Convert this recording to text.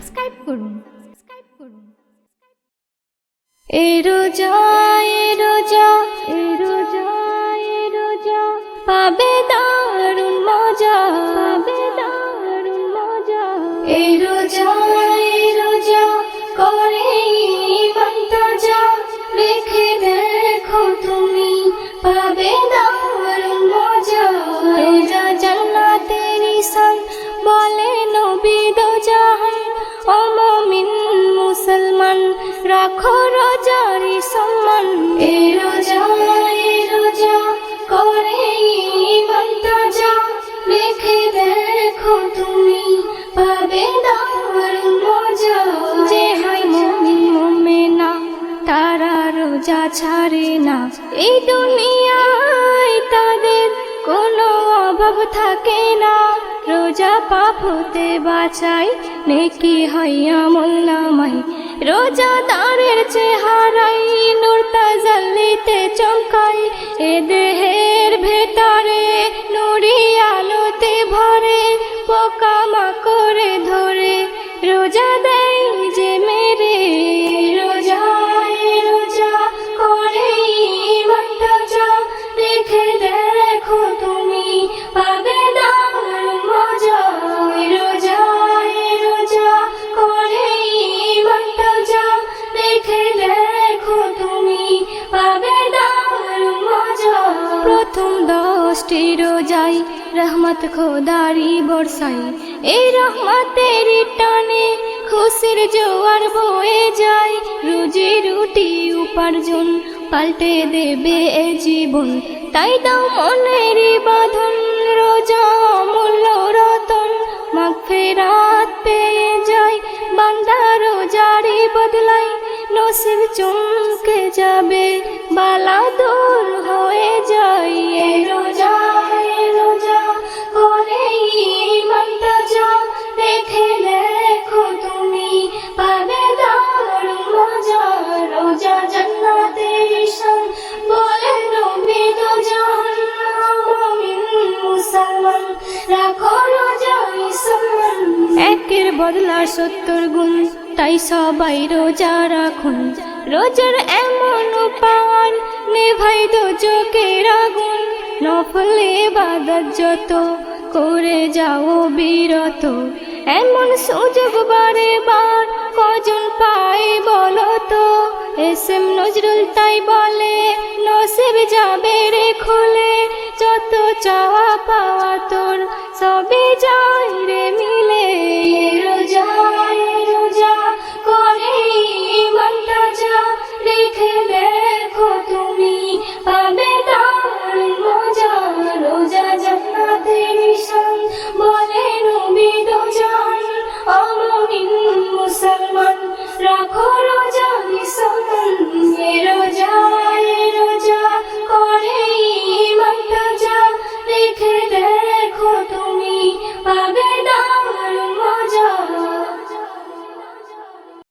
Subscribe করুন। এ রোজা এ রোজা এ রোজা এ রোজা পাবে দারুণ মজা, পাবে দারুণ মজা। এ রোজা এ রোজা করে ঈমান তাজা, রেখে দেখো তুমি পাবে দারুণ মজা। রোজা জান্নাতের নিশান বলে নবী দো জাহান, ও মুমিন মুসলমান রাখো রোজার সম্মান। এ রোজা করে ঈমান তাজা, রেখে দেখো তুমি পাবে দারুণ মজা। যে হয় মুমিন মুমিনা তারা রোজা ছাড়ে না, এই দুনিয়ায় তাদের কোনো অভাব থাকে না। রোজা পাপ হতে বাঁচাই, নেকি হয় আমল নামাই। রোজাদারের চেহারাই নূর তাজাল্লিতে চমকাই, এ দেহের ভেতরে নুরি আলোতে ভরে। পোকামাকড়ে ধরে রোজা দেয় যে মেরে। রোজা করে ঈমান তাজা, রেখে দেখো তুমি পাবে দারুণ মজা। রোজা করে ঈমান তাজা, রেখে দেখো তুমি পাবে দারুণ মজা। প্রথম 10টি রোজাই রহমত খোদারি বর্ষাই, এই রহমতের টানে খুশির জোয়ার বয়ে যায়। রুজি রুটি উপার্জন পাল্টে দেবে এ জীবন, তাই দাও মনের বাঁধন। রোজা অমূল্য রতন, মাগফিরাত পেয়ে যায় বান্দা রোজারি বদলাই। নসিব চমকে যাবে, বালা দূর হয়ে যায়। এ রোজা করে ঈমান তাজা, রেখে দেখো তুমি পাবে দারুণ মজা। রোজা জান্নাতের নিশান বলে নবী দো জাহান, মুমিন মুসলমান রাখো রোজার সম্মান। একের বদলা 70 গুণ, তাই সবাই রোজা রাখুন। রোজার এমন উপহার নেভাই দোজখের আগুন। নফল ইবাদত যত করে যাও বিরত, এমন সুযোগ বারে বার কজন পায় বলো তো। এসএম নজরুল তাই বলে নসিব যাবে রে খুলে, যত চাওয়া পাওয়া তোর সবই যায় রে মিলে। রোজা করে ঈমান তাজা, রেখে দেখো তুমি পাবে দারুণ মজা। রোজা জান্নাতের নিশান বলে নবী দো জাহান, ও মুমিন মুসলমান রাখো